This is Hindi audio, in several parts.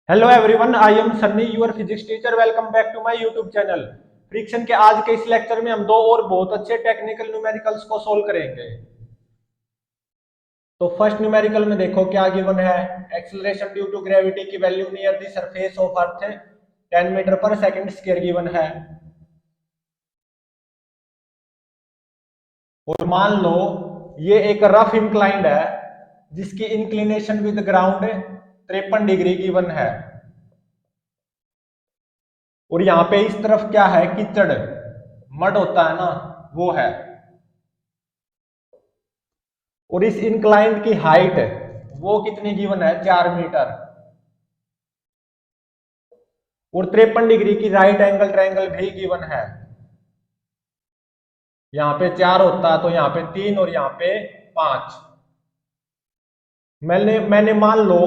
Hello everyone, I am Sunny your physics teacher. Welcome back to my YouTube channel. Friction के आज के इस लेक्चर में हम दो और बहुत अच्छे टेक्निकल न्यूमेरिकल्स को सोल्व करेंगे। तो फर्स्ट न्यूमेरिकल में देखो क्या गिवन है। एक्सेलरेशन ड्यू टू ग्रेविटी की value near the surface of earth 10 metre पर सेकंड स्क्वायर गिवन है। और मान लो ये एक रफ इंक्लाइंड है जिसकी inclination with ground 53 degree given है। और यहां पे इस तरफ क्या है, कीचड़, मड होता है ना, वो है। और इस इंक्लाइंड की हाइट वो कितनी गिवन है, 4 मीटर। और 53 डिग्री की राइट एंगल ट्रायंगल भी गिवन है। यहां पे 4 होता है तो यहां पे 3 और यहां पे 5। मैंने मान लो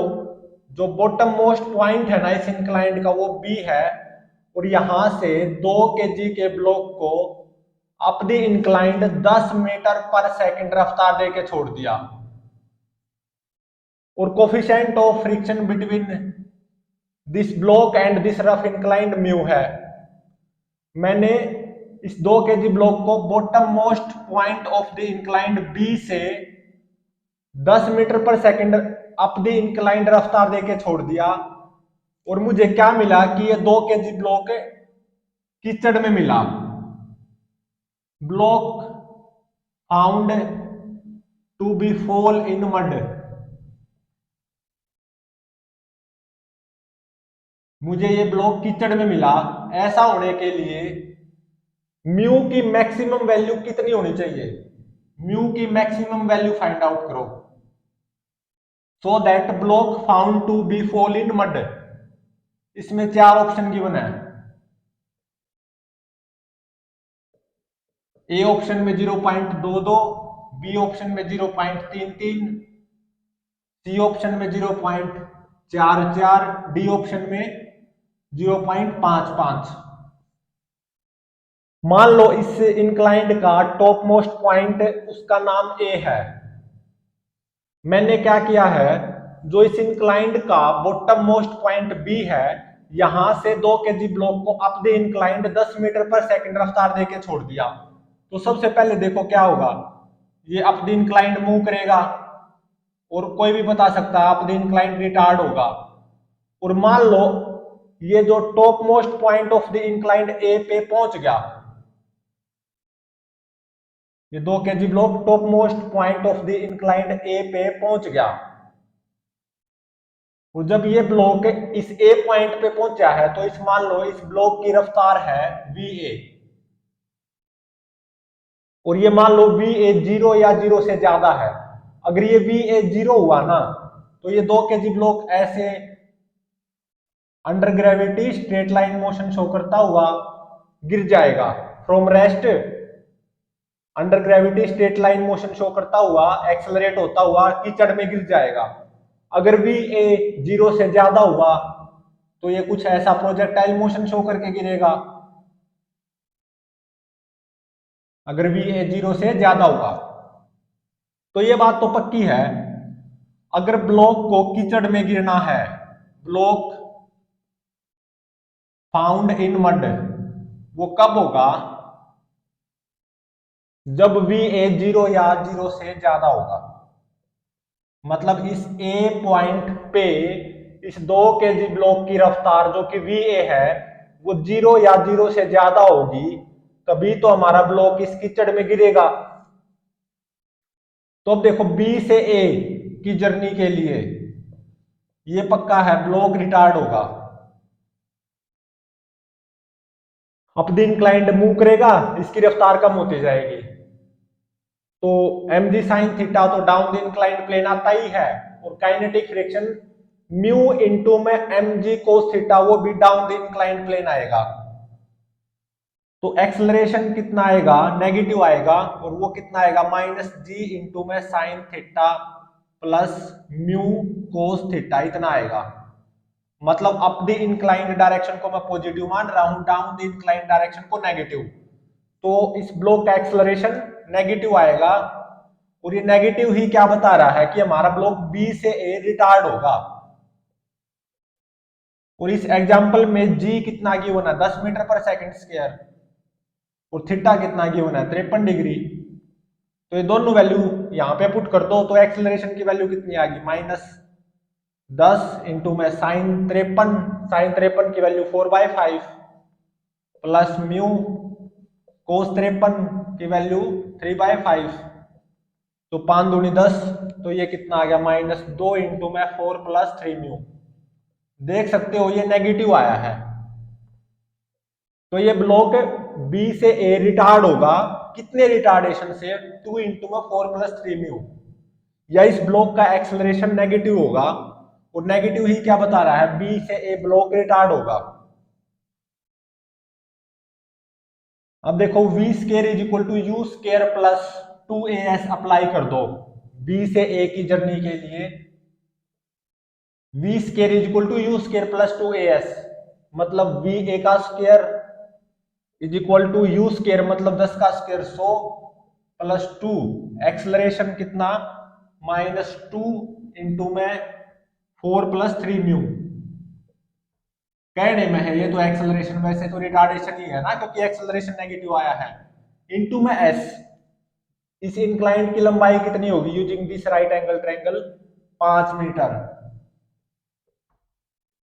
जो बॉटम मोस्ट पॉइंट है ना इस इंक्लाइंड का वो बी है। और यहां से 2 kg के ब्लॉक को अप द इंक्लाइंड 10 मीटर पर सेकंड रफ्तार देके छोड़ दिया। और coefficient of friction between this block and this rough inclined mu है। मैंने इस 2 kg ब्लॉक को bottom most point of the inclined B से 10 मीटर पर सेकंड अप द इंक्लाइंड रफ्तार देके छोड़ दिया। और मुझे क्या मिला कि ये 2 kg ब्लॉक कीचड़ में मिला। Block found to be fall in mud. मुझे ये ब्लॉक कीचड़ में मिला। ऐसा होने के लिए म्यू की मैक्सिमम वैल्यू कितनी होनी चाहिए, म्यू की मैक्सिमम वैल्यू फाइंड आउट करो। So that block found to be fall in mud, इसमें 4 ऑप्शन गिवन है। ए ऑप्शन में 0.22, बी ऑप्शन में 0.33, सी ऑप्शन में 0.44, डी ऑप्शन में 0.55। मान लो इस इंक्लाइंड का टॉप मोस्ट पॉइंट उसका नाम ए है। मैंने क्या किया है, जो इस इंक्लाइंड का बॉटम मोस्ट पॉइंट बी है, यहां से 2 kg ब्लॉक को अप द इंक्लाइंड 10 मीटर पर सेकंड रफ्तार देके छोड़ दिया। तो सबसे पहले देखो क्या होगा, ये अप द इंक्लाइंड मूव करेगा। और कोई भी बता सकता है अप द इंक्लाइंड रिटार्ड होगा। और मान लो ये जो top most point of the inclined A पे पहुंच गया, ये 2 kg block top most point of the inclined A पे पहुंच गया। और जब ये ब्लॉक इस ए पॉइंट पे पहुंचा है तो इस मान लो इस ब्लॉक की रफ्तार है वी ए। और ये मान लो वी ए 0 या 0 से ज्यादा है। अगर ये वी ए 0 हुआ ना तो ये 2 kg ब्लॉक ऐसे under gravity straight line motion show करता हुआ गिर जाएगा। From rest under gravity straight line motion show करता हुआ एक्सेलरेट होता हुआ कीचड़ में गिर जाएगा। अगर वी ए 0 से ज्यादा हुआ तो ये कुछ ऐसा प्रोजेक्टाइल मोशन शो करके गिरेगा, अगर वी ए 0 से ज्यादा हुआ। तो ये बात तो पक्की है, अगर ब्लॉक को कीचड़ में गिरना है, ब्लॉक फाउंड इन मड, वो कब होगा, जब वी ए 0 या 0 से ज्यादा होगा। मतलब इस ए पॉइंट पे इस 2 kg ब्लॉक की रफ्तार जो कि वी ए है वो 0 या 0 से ज्यादा होगी, तभी तो हमारा ब्लॉक इस कीचड़ में गिरेगा। तो अब देखो बी से ए की जर्नी के लिए ये पक्का है ब्लॉक रिटार्ड होगा। अप द इंक्लाइंड मूव करेगा, इसकी रफ्तार कम होती जाएगी। तो एम जी साइन थीटा तो डाउन द इंक्लाइंड प्लेन आता ही है। और काइनेटिक फ्रिक्शन म्यू इनटू में एम जी कोस थीटा वो भी डाउन द इंक्लाइंड प्लेन आएगा। तो एक्सेलरेशन कितना आएगा, नेगेटिव आएगा। और वो कितना आएगा, माइनस जी इंटू में sine theta plus mu cos theta, इतना आएगा। मतलब अप द इंक्लाइंड डायरेक्शन को मैं पॉजिटिव मान रहा हूं, डाउन द इंक्लाइंड डायरेक्शन को नेगेटिव। तो इस ब्लॉक का एक्सेलरेशन नेगेटिव आएगा। और ये नेगेटिव ही क्या बता रहा है कि हमारा ब्लॉक बी से ए रिटार्ड होगा। और इस एग्जाम्पल में g कितना गिवन है 10 मीटर पर सेकंड स्क्वायर, और थीटा कितना गिवन है 53 डिग्री। तो ये दोनों वैल्यू यहाँ पे पुट कर दो तो एक्सेलरेशन की वैल्यू कितनी आ गई -10 इंटू में साइन 53 की वैल्यू 4/5 प्लस म्यू कोस 53 की वैल्यू 3/5, तो 5 दूनी 10, तो ये कितना आ गया -2 इंटू में 4 प्लस 3 म्यू। देख सकते हो ये नेगेटिव आया है, तो ये ब्लॉक बी से ए रिटार्ड होगा कितने रिटार्डेशन से 2 इंटू में 4 प्लस 3 म्यू, या इस ब्लॉक का एक्सेलरेशन नेगेटिव होगा, और नेगेटिव ही क्या बता रहा है बी से ए ब्लॉक रिटार्ड होगा। अब देखो v square is equal to u square plus 2as apply कर दो b से a की जर्नी के लिए। v square is equal to u square plus 2as, मतलब v a का square is equal to u square मतलब 10 का स्केयर 100 प्लस 2, एक्सलरेशन कितना -2 इंटू में 4 प्लस 3 म्यू। कहने में है ये तो एक्सेलरेशन, वैसे तो रिटार्डेशन ही है ना क्योंकि एक्सेलरेशन नेगेटिव आया है, इनटू में s। इस इंक्लाइंड की लंबाई कितनी होगी using this right angle triangle 5 metre.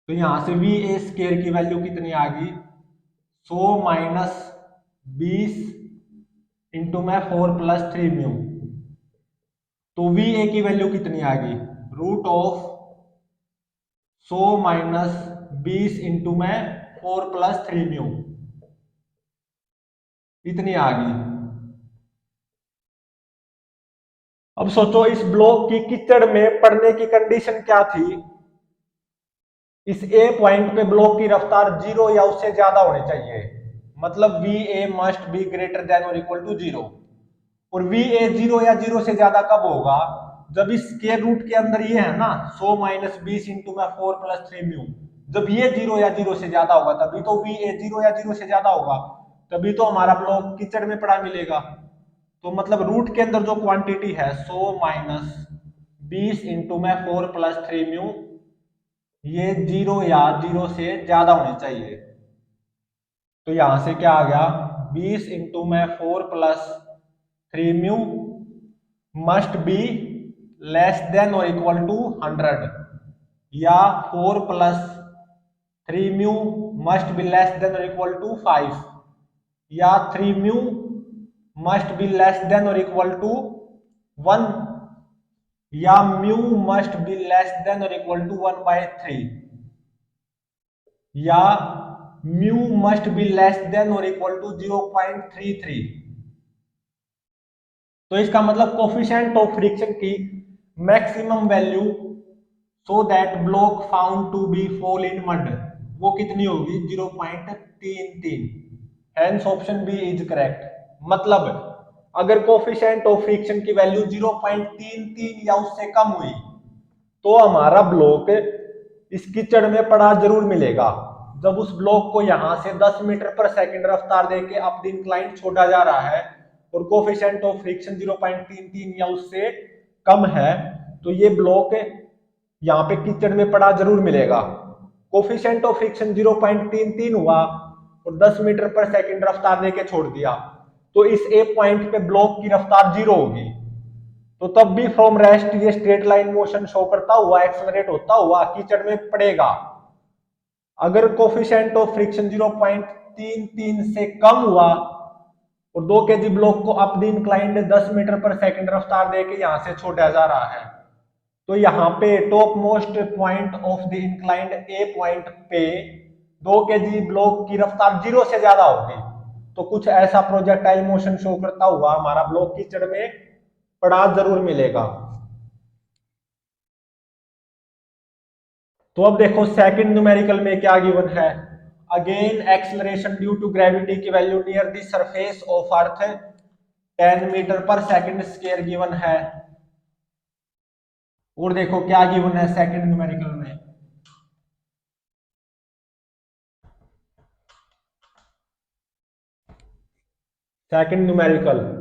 तो यहां से वी ए स्केयर की वैल्यू कितनी आ गई 100 माइनस 20 इंटू में 4 प्लस 3 म्यू। तो वी ए की वैल्यू कितनी आ गई √100 माइनस 20 इंटू में 4 प्लस 3 म्यू, इतनी आ गई। अब सोचो इस ब्लॉक की कीचड़ में पड़ने की कंडीशन क्या थी, इस ए पॉइंट पे ब्लॉक की रफ्तार 0 या उससे ज्यादा होनी चाहिए, मतलब V A must be greater than और इक्वल टू 0। और वी ए 0 या 0 से ज्यादा कब होगा, जब इस स्क्वायर रूट के अंदर ये है ना 100 माइनस 20 इंटू में 4 प्लस 3 म्यू, जब ये 0 या 0 से ज्यादा होगा तभी तो वी ए 0 या 0 से ज्यादा होगा, तभी तो हमारा ब्लॉक कीचड़ में पड़ा मिलेगा। तो मतलब रूट के अंदर जो क्वांटिटी है 100 माइनस 20 इंटू में 4 प्लस 3 म्यू, ये 0 या 0 से ज्यादा होनी चाहिए। तो यहां से क्या आ गया 20 इंटू में 4 plus 3 mu must be less than और इक्वल टू 100, या 4 plus 3 mu must be less than और इक्वल टू 5, या 3 mu must be less than और इक्वल टू 1, या mu must be less than और इक्वल टू 1/3, या mu must be less than और इक्वल टू 0.33। तो इसका मतलब कोफिशिएंट ऑफ फ्रिक्शन की maximum value so that block found to be fall in mud वो कितनी होगी 0.33। Hence option B is correct. मतलब अगर कोफिशिएंट ऑफ फ्रिक्शन की वैल्यू 0.33 या उससे कम हुई तो हमारा ब्लॉक इस कीचड़ में पड़ा जरूर मिलेगा। जब उस ब्लॉक को यहां से 10 मीटर पर सेकंड रफ्तार देके अप द इंक्लाइन छोड़ा जा रहा है और कोफिशिएंट ऑफ फ्रिक्शन 0.33 या उससे कम है, तो ये ब्लॉक यहाँ पे कीचड़ में पड़ा जरूर मिलेगा। कोफिशिएंट ऑफ फ्रिक्शन 0.33 हुआ और 10 मीटर पर सेकंड रफ्तार देके छोड़ दिया, तो इस ए पॉइंट पे ब्लॉक की रफ्तार 0 होगी। तो तब भी फ्रॉम रेस्ट ये स्ट्रेट लाइन मोशन शो करता हुआ एक्सेलरेट होता हुआ कीचड़ में पड़ेगा। अगर कोफिशिएंट ऑफ फ्रिक्शन 0.33 से कम हुआ और 2 kg ब्लॉक को अप द इंक्लाइंड 10 मीटर पर सेकंड रफ्तार देके यहां से छोड़ा जा रहा है, तो यहाँ पे top most point of the inclined A point पे 2 kg ब्लॉक की रफ्तार 0 से ज्यादा होगी, तो कुछ ऐसा प्रोजेक्टाइल मोशन शो करता हुआ हमारा ब्लॉक कीचड़ में पड़ा जरूर मिलेगा। तो अब देखो सेकंड न्यूमेरिकल में क्या गिवन है, again acceleration due to gravity की value near the surface of earth 10 metre पर सेकंड स्क्वायर गिवन है। और देखो क्या गिवन है सेकंड न्यूमेरिकल में, second numerical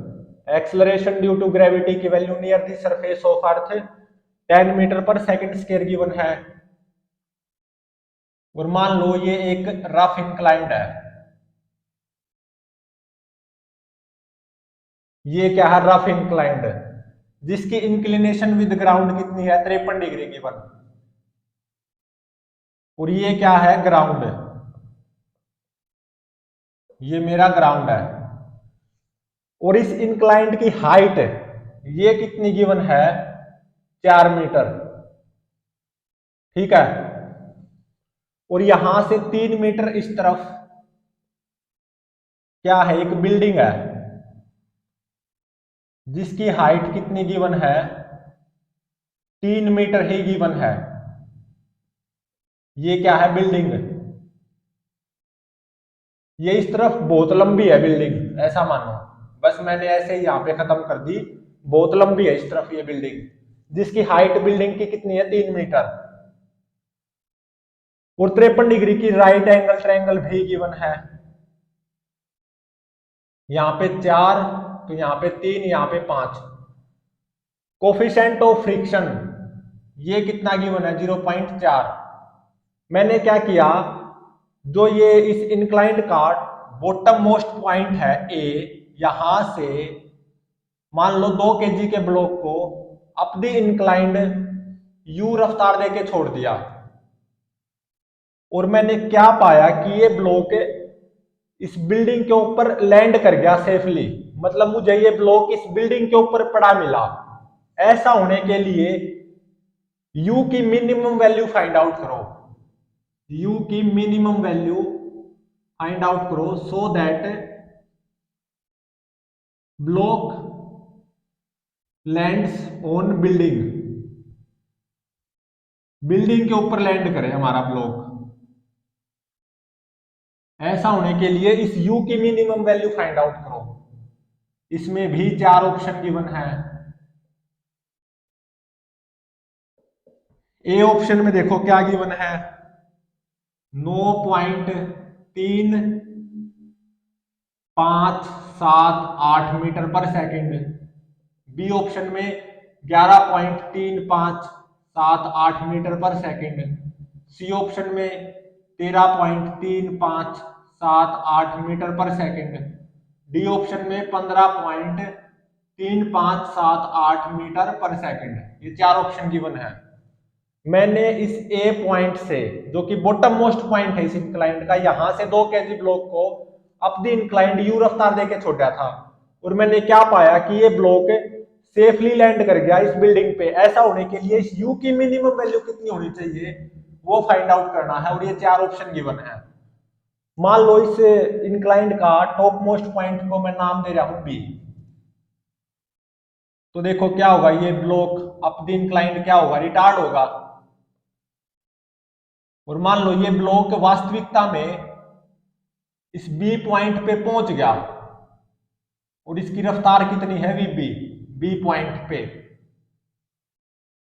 acceleration due to gravity की value near the surface of earth 10 metre पर सेकंड स्क्वायर गिवन है। और मान लो ये एक रफ इंक्लाइंड है, ये क्या है, रफ इंक्लाइंड, जिसकी इंक्लिनेशन विद ग्राउंड कितनी है, 53 डिग्री की वन। और ये क्या है, ग्राउंड, ये मेरा ग्राउंड है। और इस इंक्लाइंड की हाइट ये कितनी गिवन है, 4 मीटर। ठीक है। और यहां से 3 मीटर इस तरफ क्या है, एक बिल्डिंग है जिसकी हाइट कितनी गिवन है, 3 मीटर ही गिवन है। ये क्या है, बिल्डिंग। ये इस तरफ बहुत लंबी है बिल्डिंग, ऐसा मानो। बस मैंने ऐसे ही यहां पे खत्म कर दी, बहुत लंबी है इस तरफ ये बिल्डिंग, जिसकी हाइट बिल्डिंग की कितनी है, 3 मीटर। और 53 डिग्री की राइट एंगल ट्रायंगल भी गिवन है। यहां पे 4, तो यहां पे 3, यहां पे 5। कोफिशिएंट ऑफ फ्रिक्शन ये कितना गिवन है, 0.4। मैंने क्या किया, जो ये इस इंक्लाइंड का बॉटम मोस्ट पॉइंट है ए, यहां से मान लो 2 kg के ब्लॉक को अप द इंक्लाइंड यू रफ्तार देके छोड़ दिया। और मैंने क्या पाया कि ये ब्लॉक इस बिल्डिंग के ऊपर लैंड कर गया सेफली, मतलब मुझे ये ब्लॉक इस बिल्डिंग के ऊपर पड़ा मिला। ऐसा होने के लिए u की मिनिमम वैल्यू फाइंड आउट करो, u की मिनिमम वैल्यू फाइंड आउट करो, so that block lands on building, building के ऊपर लैंड करे हमारा ब्लॉक। ऐसा होने के लिए इस u की मिनिमम वैल्यू फाइंड आउट करो। इसमें भी 4 ऑप्शन गिवन है। ए ऑप्शन में देखो क्या गिवन है, 9.3578 मीटर पर सेकंड। बी ऑप्शन में 11.3578 मीटर पर सेकंड। सी ऑप्शन में 13.3578 मीटर पर सेकंड। डी ऑप्शन में 15.3578 मीटर पर सेकंड। ये 4 ऑप्शन गिवन है। मैंने इस ए पॉइंट से, जो कि बॉटम मोस्ट पॉइंट है इस इंक्लाइंड का, यहां से 2 kg ब्लॉक को अप द इंक्लाइंड यू रफ्तार देके छोड़ा था। और मैंने क्या पाया कि ये ब्लॉक सेफली लैंड कर गया इस बिल्डिंग पे। ऐसा होने के लिए इस यू की मिनिमम वैल्यू कितनी होनी चाहिए, वो फाइंड आउट करना है। और ये 4 ऑप्शन गिवन है। मान लो इस इंक्लाइंड का टॉप मोस्ट पॉइंट को मैं नाम दे रहा हूं बी। तो देखो क्या होगा, ये ब्लॉक अप द इंक्लाइंड क्या होगा, रिटार्ड होगा। और मान लो ये ब्लॉक वास्तविकता में इस बी पॉइंट पे पहुंच गया, और इसकी रफ्तार कितनी है, वीबी, बी पॉइंट पे।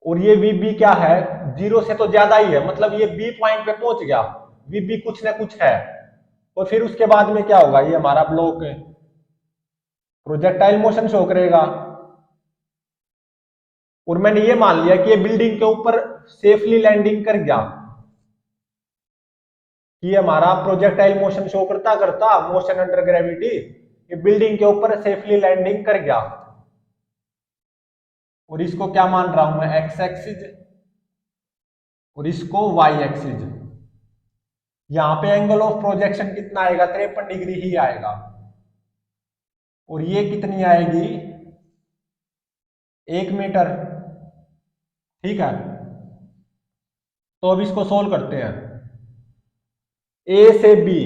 और ये वीबी क्या है, 0 से तो ज्यादा ही है, मतलब ये बी पॉइंट पे पहुंच गया, वीबी कुछ ना कुछ है। और फिर उसके बाद में क्या होगा, ये हमारा ब्लॉक प्रोजेक्टाइल मोशन शो करेगा। और मैंने ये मान लिया कि ये बिल्डिंग के ऊपर सेफली लैंडिंग कर गया, कि हमारा प्रोजेक्टाइल मोशन शो करता करता मोशन अंडर ग्रेविटी ये बिल्डिंग के ऊपर सेफली लैंडिंग कर गया। और इसको क्या मान रहा हूं मैं, एक्स एक्सिस, और इसको वाई एक्सिस। यहां पे एंगल ऑफ प्रोजेक्शन कितना आएगा, 53 डिग्री ही आएगा। और ये कितनी आएगी, 1 मीटर। ठीक है। तो अब इसको सोल्व करते हैं। ए से बी,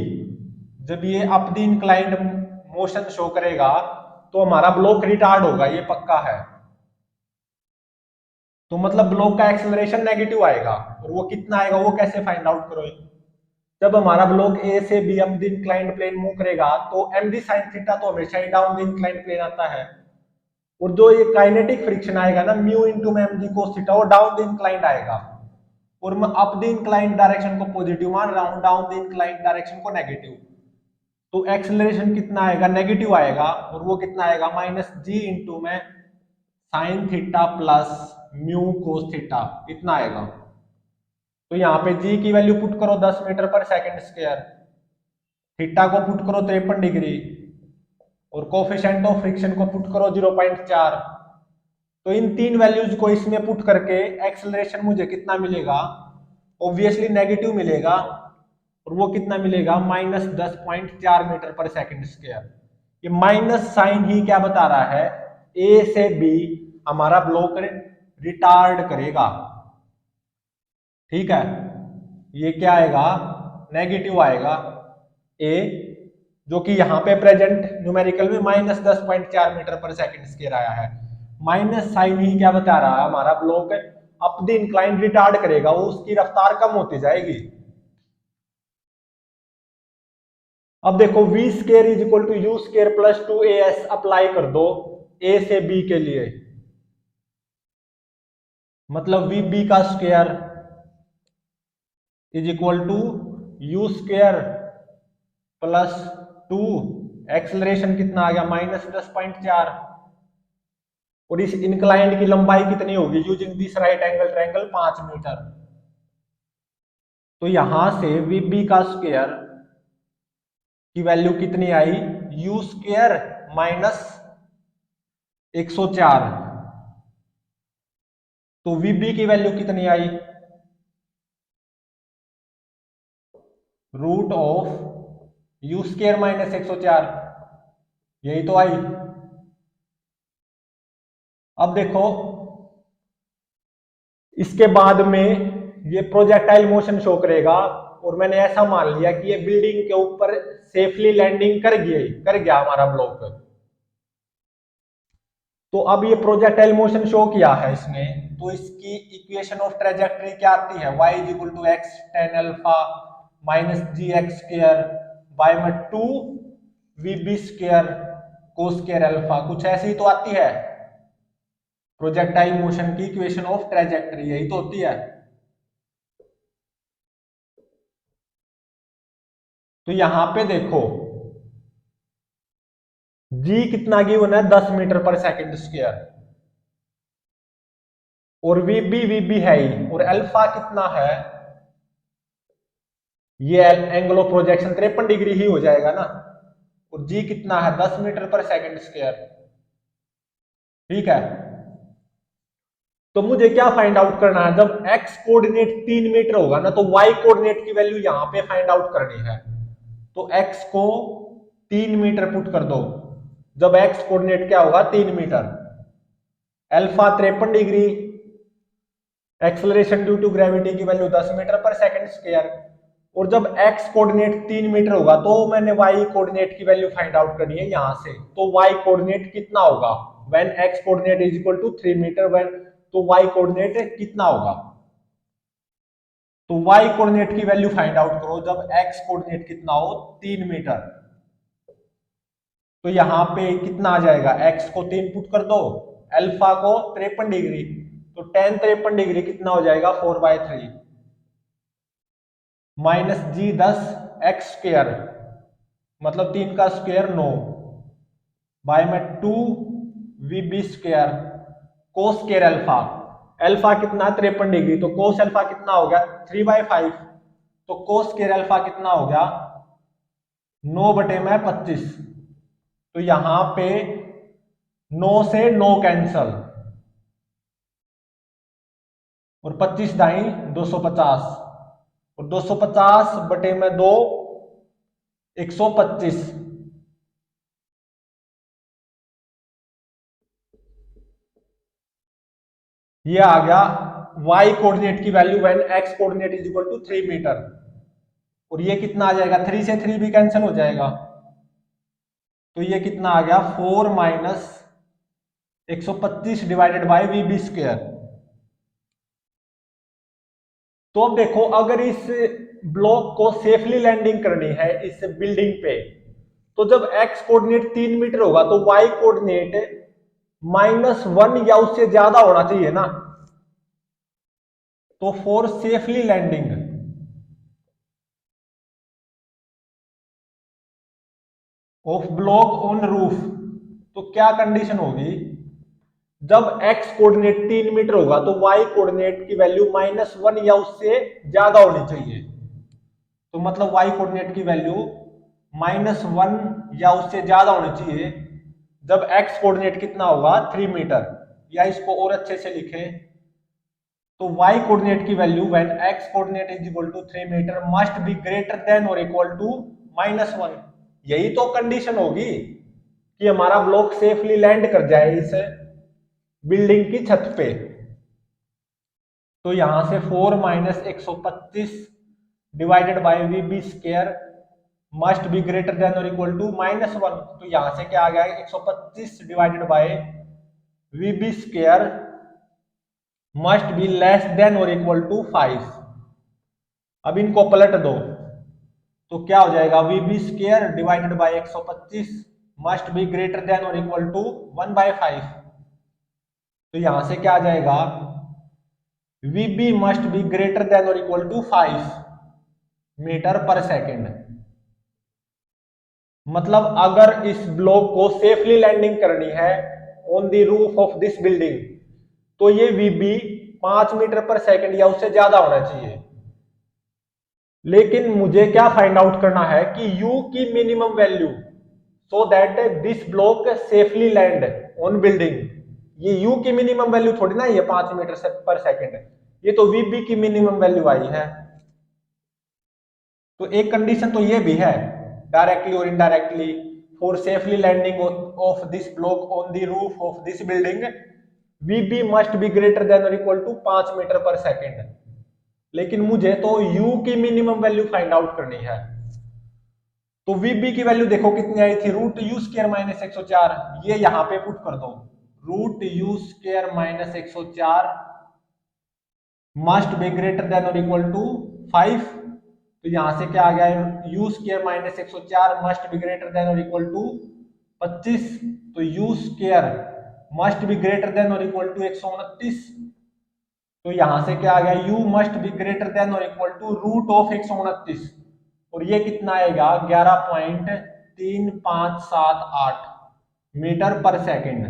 जब ये up the inclined motion show करेगा तो हमारा ब्लॉक रिटार्ड होगा, ये पक्का है। तो मतलब ब्लॉक का एक्सेलरेशन नेगेटिव आएगा। और वो कितना आएगा, वो कैसे फाइंड आउट करो। जब हमारा ब्लॉक ए से B up the inclined plane move करेगा तो एम डी साइन थीटा तो हमेशा ही डाउन द इंक्लाइंड प्लेन आता है। और जो ये काइनेटिक फ्रिक्शन आएगा ना, mu into m g cos theta, वो डाउन द इंक्लाइंड आएगा। और मैं अप द इंक्लाइंड डायरेक्शन को पॉजिटिव मान रहा हूं, डाउन द इंक्लाइंड डायरेक्शन को नेगेटिव। तो एक्सेलरेशन कितना आएगा, नेगेटिव आएगा। और वो कितना आएगा, माइनस जी इंटू में sine theta plus mu cos theta, इतना आएगा। तो यहाँ पे जी की वैल्यू पुट करो 10 मीटर पर सेकंड स्क्वायर, थीटा को पुट करो 53 डिग्री, और कोफिशिएंट ऑफ फ्रिक्शन को पुट करो 0.4। तो इन तीन वैल्यूज को इसमें पुट करके एक्सेलरेशन मुझे कितना मिलेगा, ऑब्वियसली नेगेटिव मिलेगा, और वो कितना मिलेगा -10.4 मीटर पर सेकंड स्क्वायर। ये माइनस साइन ही क्या बता रहा है, ए से बी हमारा ब्लॉक रिटार्ड करेगा। ठीक है, ये क्या आएगा, नेगेटिव आएगा ए, जो कि यहाँ पे प्रेजेंट न्यूमेरिकल में -10.4 मीटर पर सेकंड स्क्वायर आया है। माइनस साइन ही क्या बता रहा है, हमारा block up the incline retard करेगा, वो उसकी रफ्तार कम होती जाएगी। अब देखो v square is equal to u square plus 2as apply कर दो ए से बी के लिए, मतलब वी बी का square is equal to u square plus 2, acceleration कितना आ गया -10.4, और इस इंक्लाइंड की लंबाई कितनी होगी using this right angle triangle 5 metre. तो यहां से वी बी का स्क्वायर की वैल्यू कितनी आई, यू स्क्वायर माइनस 104, तो वीबी की वैल्यू कितनी आई, root of u square minus 104, यही तो आई। अब देखो इसके बाद में ये प्रोजेक्टाइल मोशन शो करेगा, और मैंने ऐसा मान लिया कि ये बिल्डिंग के ऊपर सेफली लैंडिंग कर गया हमारा ब्लॉक। तो अब ये प्रोजेक्टाइल मोशन शो किया है इसने, तो इसकी इक्वेशन ऑफ ट्रेजेक्टरी क्या आती है, y is equal to x tan alpha minus g x square by में 2 वी बी स्क्र को स्क्र अल्फा, कुछ ऐसी तो आती है प्रोजेक्टाइल मोशन की इक्वेशन ऑफ ट्रेजेक्टरी, यही तो होती है। तो यहां पे देखो जी कितना गिवन है 10 मीटर पर सेकंड स्क्वायर, और वीबी है ही, और अल्फा कितना है, ये एंगल ऑफ प्रोजेक्शन 53 डिग्री ही हो जाएगा ना, और जी कितना है 10 मीटर पर सेकंड स्क्वायर। ठीक है, तो मुझे क्या फाइंड आउट करना है, जब x कोऑर्डिनेट 3 मीटर होगा ना, तो y कोऑर्डिनेट की वैल्यू यहां पे फाइंड आउट करनी है। तो x को 3 मीटर पुट कर दो, जब x कोऑर्डिनेट क्या होगा 3 metre, alpha 53 degree, acceleration due to gravity की वैल्यू 10 मीटर पर सेकंड स्क्वायर, और जब x कोऑर्डिनेट 3 मीटर होगा तो मैंने y कोऑर्डिनेट की वैल्यू फाइंड आउट करनी है यहां से। तो y कोऑर्डिनेट कितना होगा, when x coordinate is equal to 3 metre, when, तो y कोऑर्डिनेट कितना होगा, तो y कोऑर्डिनेट की वैल्यू फाइंड आउट करो जब x कोऑर्डिनेट कितना हो 3 मीटर। तो यहां पे कितना आ जाएगा, x को 3 पुट कर दो, अल्फा को 53 डिग्री, तो tan 53 डिग्री कितना हो जाएगा 4/3 माइनस जी 10 एक्स स्क्र, मतलब 3 का स्क्वायर 9, बाय में 2 v B square cos square alpha, alpha कितना 53 डिग्री, तो कोस अल्फा कितना हो गया 3/5, तो कोस स्क्वायर अल्फा कितना हो गया 9/25। तो यहां पे 9 से 9 कैंसल, और 25 दाई 250, और 250 बटे में 2 125, ये आ गया y कोऑर्डिनेट की value when x coordinate is equal to 3 metre, और ये कितना आ जाएगा 3 से 3 भी कैंसिल हो जाएगा, तो ये कितना आ गया 4 minus 125 divided by v B square. तो अब देखो अगर इस ब्लॉक को सेफली लैंडिंग करनी है इस बिल्डिंग पे, तो जब x कोऑर्डिनेट 3 मीटर होगा तो y कोऑर्डिनेट -1 या उससे ज्यादा होना चाहिए ना, तो for safely landing of block on roof, तो क्या कंडीशन होगी, जब x कोऑर्डिनेट 3 मीटर होगा तो y कोऑर्डिनेट की वैल्यू -1 या उससे ज्यादा होनी चाहिए। तो मतलब y कोऑर्डिनेट की वैल्यू -1 या उससे ज्यादा होनी चाहिए जब x कोऑर्डिनेट कितना होगा 3 मीटर। या इसको और अच्छे से लिखे तो y कोऑर्डिनेट की value when x coordinate is equal to 3 metre must be greater than और इक्वल टू -1। यही तो कंडीशन होगी कि हमारा ब्लॉक सेफली लैंड कर जाए इस बिल्डिंग की छत पे। तो यहां से 4 - 125 divided by VB square must be greater than और इक्वल टू -1। तो यहां से क्या आ गया 125 divided by VB square must be less than और इक्वल टू 5। अब इनको पलट दो तो क्या हो जाएगा VB square divided by 125 must be greater than और इक्वल टू 1/5। तो यहां से क्या आ जाएगा VB must be greater than और equal to 5 metre per second. मतलब अगर इस ब्लॉक को सेफली लैंडिंग करनी है on the roof of this building तो ये वीबी 5 मीटर पर सेकेंड या उससे ज्यादा होना चाहिए। लेकिन मुझे क्या फाइंड आउट करना है कि u की minimum value so that this block safely land on building. ये u की मिनिमम वैल्यू थोड़ी ना ये 5 मीटर पर सेकेंड, ये तो vb की मिनिमम वैल्यू आई है। तो एक कंडीशन तो ये भी है डायरेक्टली और indirectly for safely landing of this block on the roof of this building vb must be greater than और equal to 5 metre per second. लेकिन मुझे तो u की मिनिमम वैल्यू फाइंड आउट करनी है। तो vb की वैल्यू देखो कितनी आई थी √u² - 104। ये यहां पे पुट कर दो √u² - 104 must be greater than और इक्वल टू 5। तो यहां से क्या आ गया u² - 104 must be greater than और इक्वल टू 25। तो u² must be greater than और इक्वल टू 129। तो यहां से क्या आ गया u must be greater than और इक्वल टू √129। और ये कितना आएगा 11.3578 मीटर पर सेकेंड।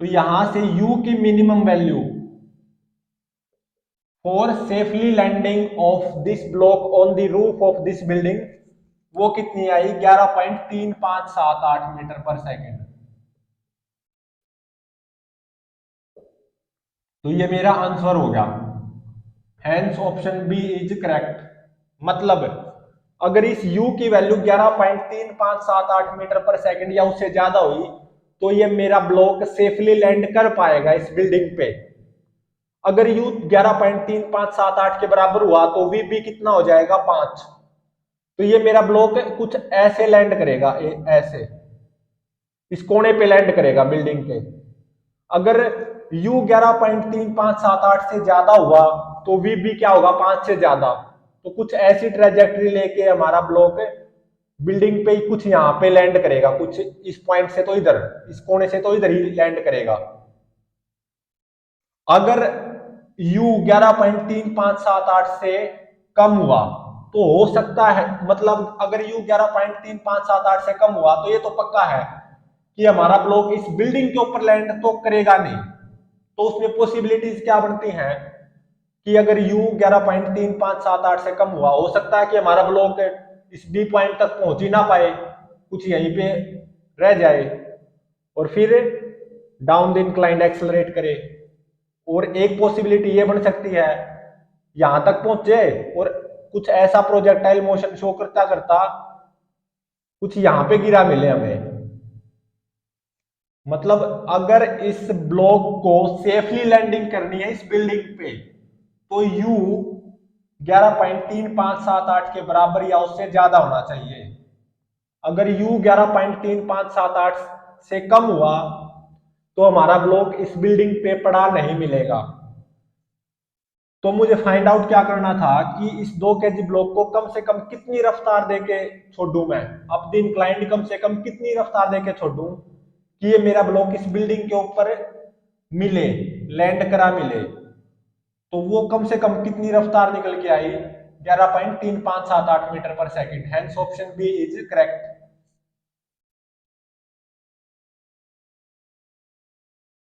तो यहां से u की minimum value for safely landing of this block on the roof of this building वो कितनी आई 11.3578 मीटर पर सेकेंड। तो ये मेरा आंसर हो गया, hence option B is correct. मतलब अगर इस u की वैल्यू 11.3578 मीटर पर सेकेंड या उससे ज्यादा हुई तो ये मेरा ब्लॉक सेफली लैंड कर पाएगा इस बिल्डिंग पे। अगर u 11.3578 के बराबर हुआ तो vb कितना हो जाएगा 5। तो ये मेरा ब्लॉक कुछ ऐसे लैंड करेगा, ऐसे इस कोने पे लैंड करेगा बिल्डिंग के। अगर u 11.3578 से ज्यादा हुआ तो vb क्या होगा 5 से ज्यादा। तो कुछ ऐसी ट्रेजेक्टरी लेके हमारा ब्लॉक बिल्डिंग पे कुछ यहाँ पे लैंड करेगा, कुछ इस पॉइंट से तो इधर, इस कोने से तो इधर ही लैंड करेगा। अगर u 11.3578 से कम हुआ तो हो सकता है, मतलब अगर u 11.3578 से कम हुआ तो ये तो पक्का है कि हमारा ब्लॉक इस बिल्डिंग के ऊपर लैंड तो करेगा नहीं। तो उसमें पॉसिबिलिटीज क्या बनती हैं कि अगर u 11.3578 से कम हुआ हो सकता है कि हमारा ब्लॉक इस बी पॉइंट तक पहुंच ही ना पाए, कुछ यहीं पे रह जाए और फिर डाउन द इंक्लाइंड एक्सेलरेट करे। और एक पॉसिबिलिटी ये बन सकती है यहां तक पहुंचे और कुछ ऐसा प्रोजेक्टाइल मोशन शो करता करता कुछ यहां पे गिरा मिले हमें। मतलब अगर इस ब्लॉक को सेफली लैंडिंग करनी है इस बिल्डिंग पे तो u 11.3578 के बराबर या उससे ज्यादा होना चाहिए। अगर u 11.3578 से कम हुआ तो हमारा ब्लॉक इस बिल्डिंग पे पड़ा नहीं मिलेगा। तो मुझे फाइंड आउट क्या करना था कि इस 2 kg ब्लॉक को कम से कम कितनी रफ्तार देके छोड़ूं मैं, अप द इंक्लाइंड कम से कम कितनी रफ्तार देके छोड़ूं कि ये मेरा ब्लॉक इस बिल्डिंग के ऊपर मिले, लैंड करा मिले। तो वो कम से कम कितनी रफ्तार निकल के आई 11.3578 metre per second. Hence option B is correct.